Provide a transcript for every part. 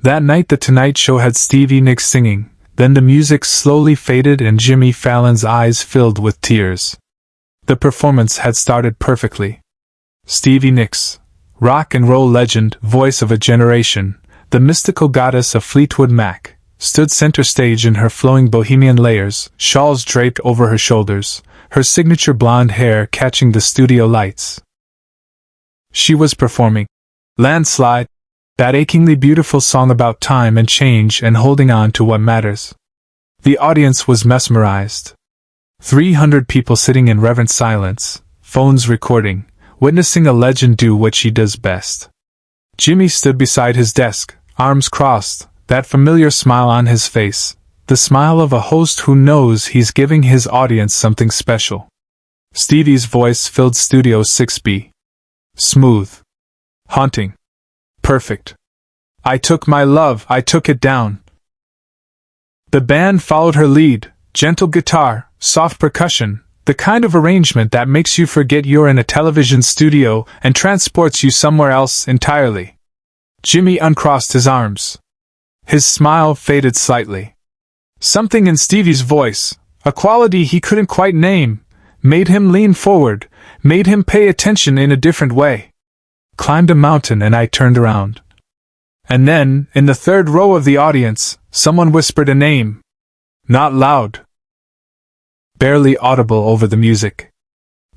That night the Tonight Show had Stevie Nicks singing, then the music slowly faded and Jimmy Fallon's eyes filled with tears. The performance had started perfectly. Stevie Nicks, rock and roll legend, voice of a generation, the mystical goddess of Fleetwood Mac, stood center stage in her flowing bohemian layers, shawls draped over her shoulders, her signature blonde hair catching the studio lights. She was performing Landslide, that achingly beautiful song about time and change and holding on to what matters. The audience was mesmerized. 300 people sitting in reverent silence, phones recording, witnessing a legend do what she does best. Jimmy stood beside his desk, arms crossed, that familiar smile on his face, the smile of a host who knows he's giving his audience something special. Stevie's voice filled Studio 6B. Smooth. Haunting. Perfect. I took my love, I took it down. The band followed her lead, gentle guitar, soft percussion, the kind of arrangement that makes you forget you're in a television studio and transports you somewhere else entirely. Jimmy uncrossed his arms. His smile faded slightly. Something in Stevie's voice, a quality he couldn't quite name, made him lean forward, made him pay attention in a different way. Climbed a mountain and I turned around. And then, in the third row of the audience, someone whispered a name. Not loud. Barely audible over the music.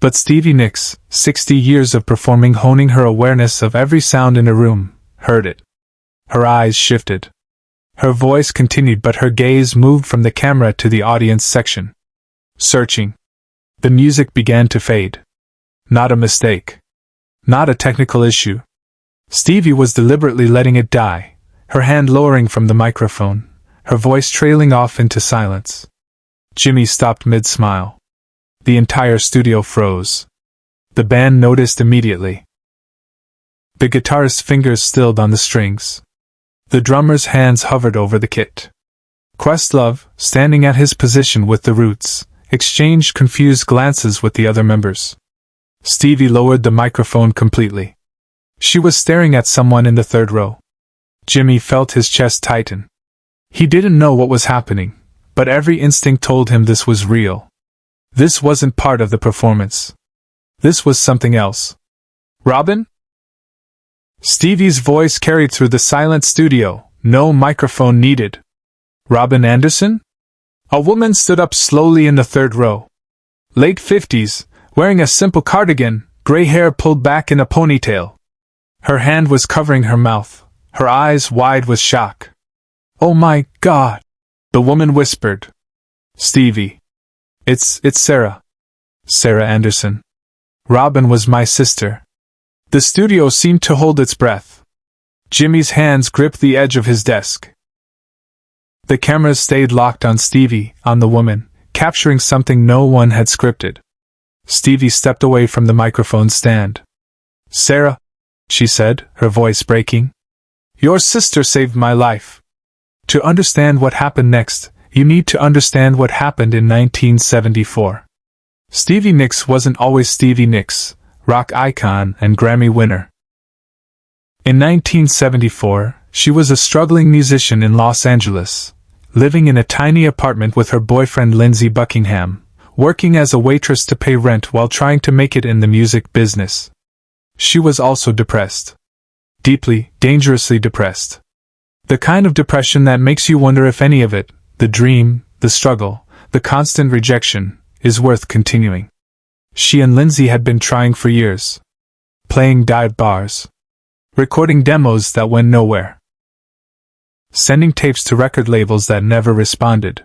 But Stevie Nicks, 60 years of performing, honing her awareness of every sound in a room, heard it. Her eyes shifted. Her voice continued, but her gaze moved from the camera to the audience section. Searching. The music began to fade. Not a mistake. Not a technical issue. Stevie was deliberately letting it die, her hand lowering from the microphone, her voice trailing off into silence. Jimmy stopped mid-smile. The entire studio froze. The band noticed immediately. The guitarist's fingers stilled on the strings. The drummer's hands hovered over the kit. Questlove, standing at his position with the Roots, exchanged confused glances with the other members. Stevie lowered the microphone completely. She was staring at someone in the third row. Jimmy felt his chest tighten. He didn't know what was happening, but every instinct told him this was real. This wasn't part of the performance. This was something else. Robin? Stevie's voice carried through the silent studio, no microphone needed. Robin Anderson? A woman stood up slowly in the third row. Late 50s, wearing a simple cardigan, gray hair pulled back in a ponytail. Her hand was covering her mouth, her eyes wide with shock. Oh my God! The woman whispered. Stevie. It's Sarah. Sarah Anderson. Robin was my sister. The studio seemed to hold its breath. Jimmy's hands gripped the edge of his desk. The cameras stayed locked on Stevie, on the woman, capturing something no one had scripted. Stevie stepped away from the microphone stand. Sarah, she said, her voice breaking. Your sister saved my life. To understand what happened next, you need to understand what happened in 1974. Stevie Nicks wasn't always Stevie Nicks, rock icon and Grammy winner. In 1974, she was a struggling musician in Los Angeles, living in a tiny apartment with her boyfriend Lindsey Buckingham, working as a waitress to pay rent while trying to make it in the music business. She was also depressed. Deeply, dangerously depressed. The kind of depression that makes you wonder if any of it, the dream, the struggle, the constant rejection, is worth continuing. She and Lindsey had been trying for years. Playing dive bars. Recording demos that went nowhere. Sending tapes to record labels that never responded.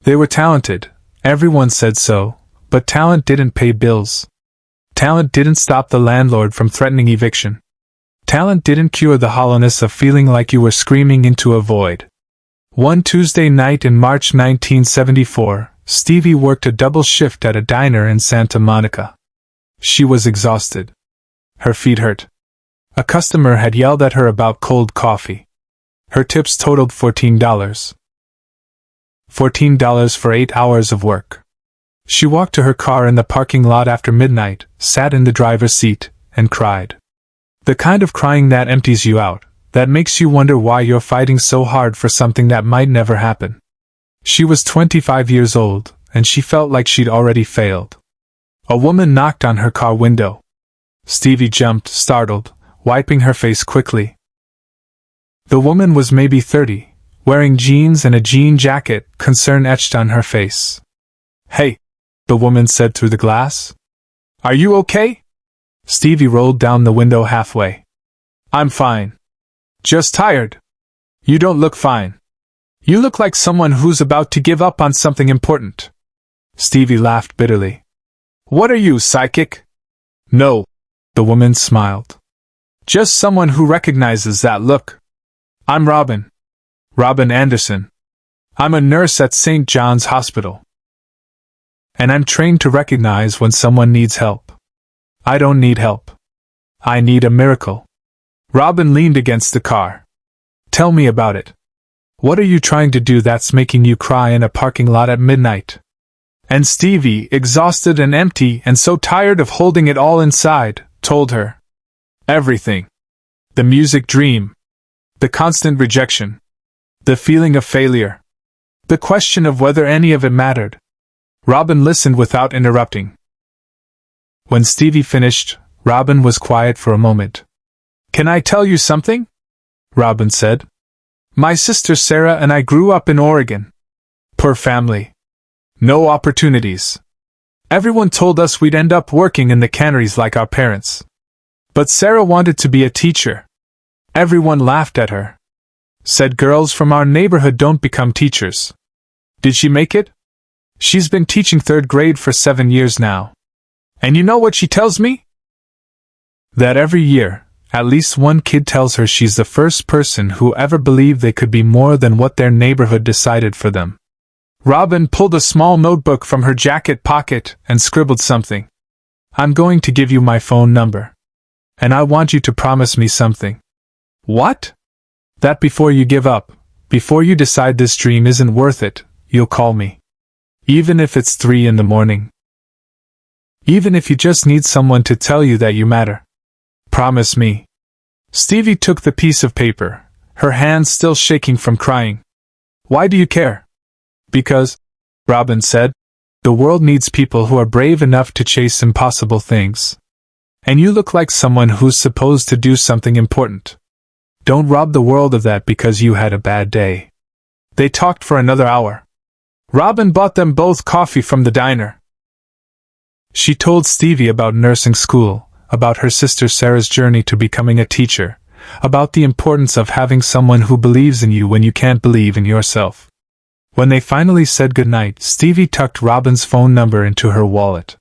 They were talented, everyone said so, but talent didn't pay bills. Talent didn't stop the landlord from threatening eviction. Talent didn't cure the hollowness of feeling like you were screaming into a void. One Tuesday night in March 1974, Stevie worked a double shift at a diner in Santa Monica. She was exhausted. Her feet hurt. A customer had yelled at her about cold coffee. Her tips totaled $14. $14 for 8 hours of work. She walked to her car in the parking lot after midnight, sat in the driver's seat, and cried. The kind of crying that empties you out, that makes you wonder why you're fighting so hard for something that might never happen. She was 25 years old, and she felt like she'd already failed. A woman knocked on her car window. Stevie jumped, startled, wiping her face quickly. The woman was maybe 30, wearing jeans and a jean jacket, concern etched on her face. "Hey," the woman said through the glass. "Are you okay?" Stevie rolled down the window halfway. "I'm fine. Just tired." "You don't look fine. You look like someone who's about to give up on something important." Stevie laughed bitterly. "What are you, psychic?" "No," the woman smiled. "Just someone who recognizes that look. I'm Robin. Robin Anderson. I'm a nurse at St. John's Hospital. And I'm trained to recognize when someone needs help. I don't need help. I need a miracle." Robin leaned against the car. "Tell me about it. What are you trying to do that's making you cry in a parking lot at midnight?" And Stevie, exhausted and empty and so tired of holding it all inside, told her. Everything. The music dream. The constant rejection. The feeling of failure. The question of whether any of it mattered. Robin listened without interrupting. When Stevie finished, Robin was quiet for a moment. "Can I tell you something?" Robin said. "My sister Sarah and I grew up in Oregon. Poor family. No opportunities. Everyone told us we'd end up working in the canneries like our parents. But Sarah wanted to be a teacher. Everyone laughed at her. Said girls from our neighborhood don't become teachers. Did she make it? She's been teaching 3rd grade for 7 years now. And you know what she tells me? That every year, at least one kid tells her she's the first person who ever believed they could be more than what their neighborhood decided for them." Robin pulled a small notebook from her jacket pocket and scribbled something. "I'm going to give you my phone number. And I want you to promise me something." "What?" "That before you give up, before you decide this dream isn't worth it, you'll call me. Even if it's 3 in the morning. Even if you just need someone to tell you that you matter. Promise me." Stevie took the piece of paper, her hands still shaking from crying. "Why do you care?" "Because," Robin said, "the world needs people who are brave enough to chase impossible things. And you look like someone who's supposed to do something important. Don't rob the world of that because you had a bad day." They talked for another hour. Robin bought them both coffee from the diner. She told Stevie about nursing school, about her sister Sarah's journey to becoming a teacher, about the importance of having someone who believes in you when you can't believe in yourself. When they finally said goodnight, Stevie tucked Robin's phone number into her wallet.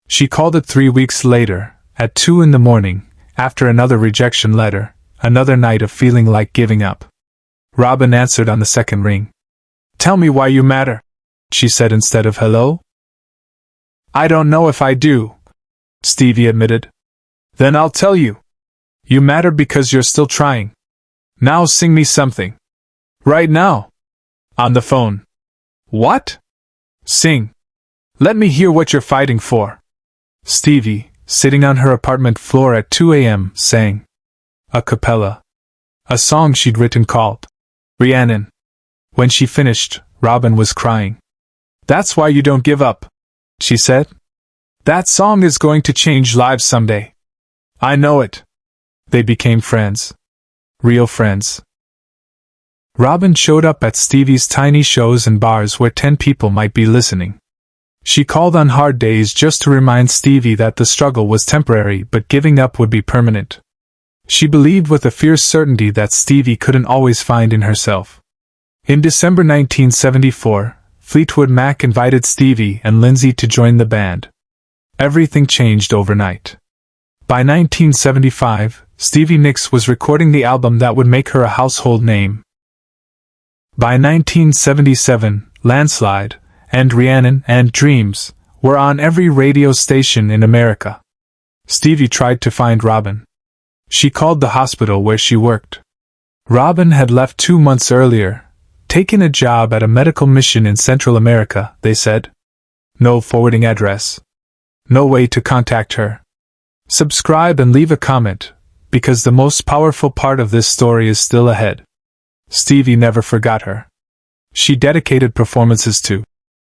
She called it 3 weeks later, at 2 in the morning, after another rejection letter, another night of feeling like giving up. Robin answered on the second ring. "Tell me why you matter," she said instead of hello. "I don't know if I do," Stevie admitted. "Then I'll tell you. You matter because you're still trying. Now sing me something. Right now. On the phone." "What?" "Sing. Let me hear what you're fighting for." Stevie, sitting on her apartment floor at 2 a.m., sang. A cappella. A song she'd written called Rhiannon. When she finished, Robin was crying. "That's why you don't give up," she said. "That song is going to change lives someday. I know it." They became friends. Real friends. Robin showed up at Stevie's tiny shows and bars where 10 people might be listening. She called on hard days just to remind Stevie that the struggle was temporary but giving up would be permanent. She believed with a fierce certainty that Stevie couldn't always find in herself. In December 1974, Fleetwood Mac invited Stevie and Lindsay to join the band. Everything changed overnight. By 1975, Stevie Nicks was recording the album that would make her a household name. By 1977, Landslide, and Rhiannon and Dreams were on every radio station in America. Stevie tried to find Robin. She called the hospital where she worked. Robin had left 2 months earlier, taken a job at a medical mission in Central America, they said. No forwarding address. No way to contact her. Subscribe and leave a comment, because the most powerful part of this story is still ahead. Stevie never forgot her. She dedicated performances to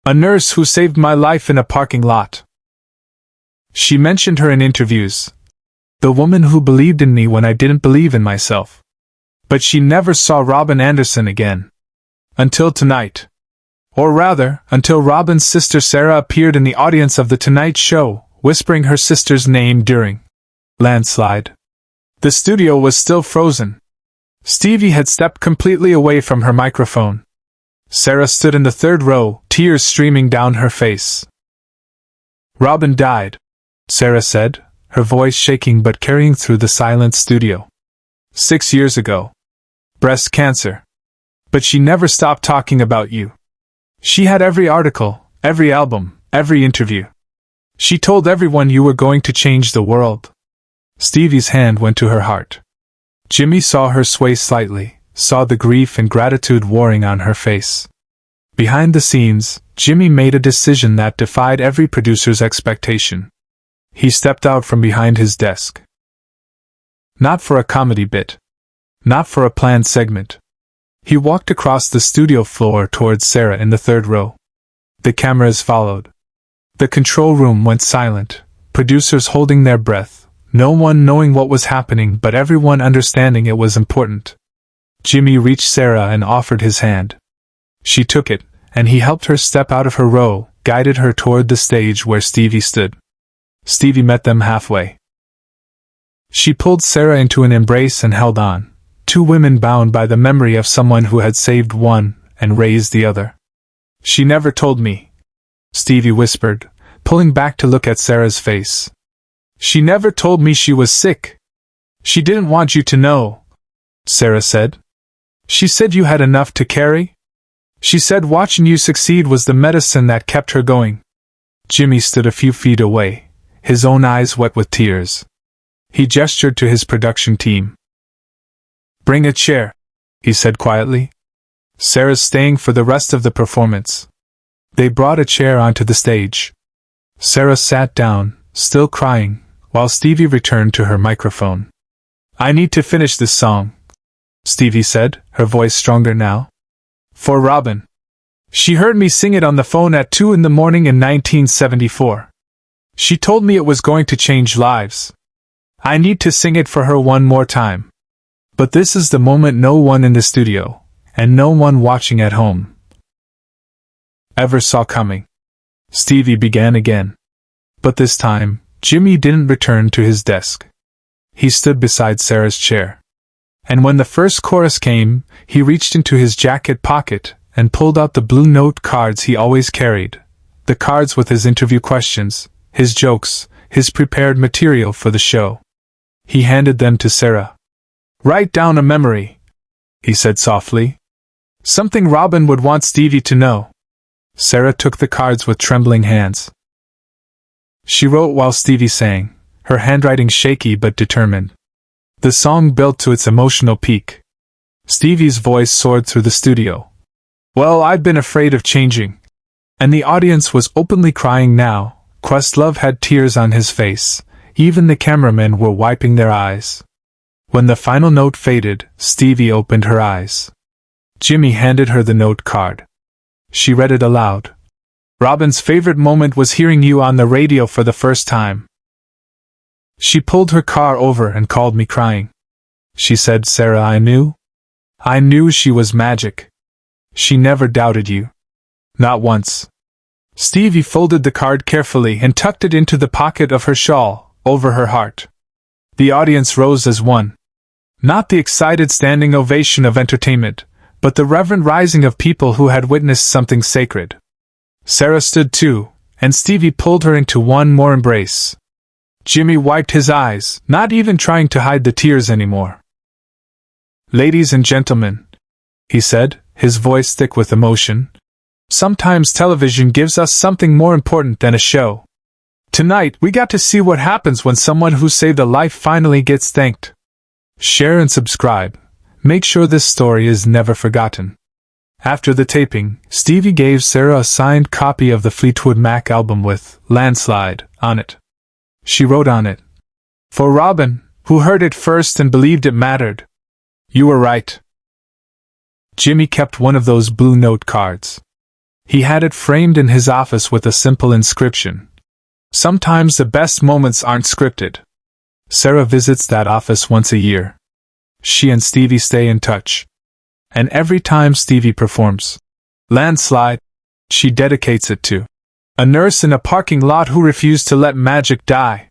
a nurse who saved my life in a parking lot. She mentioned her in interviews. The woman who believed in me when I didn't believe in myself. But she never saw Robin Anderson again. Until tonight. Or rather, until Robin's sister Sarah appeared in the audience of The Tonight Show, whispering her sister's name during Landslide. The studio was still frozen. Stevie had stepped completely away from her microphone. Sarah stood in the third row, tears streaming down her face. Robin died, Sarah said, her voice shaking but carrying through the silent studio. 6 years ago. Breast cancer. But she never stopped talking about you. She had every article, every album, every interview. She told everyone you were going to change the world. Stevie's hand went to her heart. Jimmy saw her sway slightly, saw the grief and gratitude warring on her face. Behind the scenes, Jimmy made a decision that defied every producer's expectation. He stepped out from behind his desk. Not for a comedy bit. Not for a planned segment. He walked across the studio floor towards Sarah in the third row. The cameras followed. The control room went silent, producers holding their breath, no one knowing what was happening but everyone understanding it was important. Jimmy reached Sarah and offered his hand. She took it, and he helped her step out of her row, guided her toward the stage where Stevie stood. Stevie met them halfway. She pulled Sarah into an embrace and held on, two women bound by the memory of someone who had saved one and raised the other. She never told me, Stevie whispered, pulling back to look at Sarah's face. She never told me she was sick. She didn't want you to know, Sarah said. She said you had enough to carry. She said watching you succeed was the medicine that kept her going. Jimmy stood a few feet away, his own eyes wet with tears. He gestured to his production team. Bring a chair, he said quietly. Sarah's staying for the rest of the performance. They brought a chair onto the stage. Sarah sat down, still crying, while Stevie returned to her microphone. I need to finish this song, Stevie said, her voice stronger now. For Robin. She heard me sing it on the phone at 2 in the morning in 1974. She told me it was going to change lives. I need to sing it for her one more time. But this is the moment no one in the studio, and no one watching at home, ever saw coming. Stevie began again. But this time, Jimmy didn't return to his desk. He stood beside Sarah's chair. And when the first chorus came, he reached into his jacket pocket and pulled out the blue note cards he always carried, the cards with his interview questions, his jokes, his prepared material for the show. He handed them to Sarah. Write down a memory, he said softly. Something Robin would want Stevie to know. Sarah took the cards with trembling hands. She wrote while Stevie sang, her handwriting shaky but determined. The song built to its emotional peak. Stevie's voice soared through the studio. Well, I'd been afraid of changing. And the audience was openly crying now. Questlove had tears on his face. Even the cameramen were wiping their eyes. When the final note faded, Stevie opened her eyes. Jimmy handed her the note card. She read it aloud. Robin's favorite moment was hearing you on the radio for the first time. She pulled her car over and called me crying. She said, Sarah, I knew she was magic. She never doubted you. Not once. Stevie folded the card carefully and tucked it into the pocket of her shawl, over her heart. The audience rose as one. Not the excited standing ovation of entertainment, but the reverent rising of people who had witnessed something sacred. Sarah stood too, and Stevie pulled her into one more embrace. Jimmy wiped his eyes, not even trying to hide the tears anymore. Ladies and gentlemen, he said, his voice thick with emotion, sometimes television gives us something more important than a show. Tonight, we got to see what happens when someone who saved a life finally gets thanked. Share and subscribe. Make sure this story is never forgotten. After the taping, Stevie gave Sarah a signed copy of the Fleetwood Mac album with Landslide on it. She wrote on it, For Robin, Who heard it first and believed it mattered? You were right. Jimmy kept one of those blue note cards. He had it framed in his office with a simple inscription. Sometimes the best moments aren't scripted. Sarah visits that office once a year. She and Stevie stay in touch. And every time Stevie performs Landslide, she dedicates it to a nurse in a parking lot who refused to let magic die.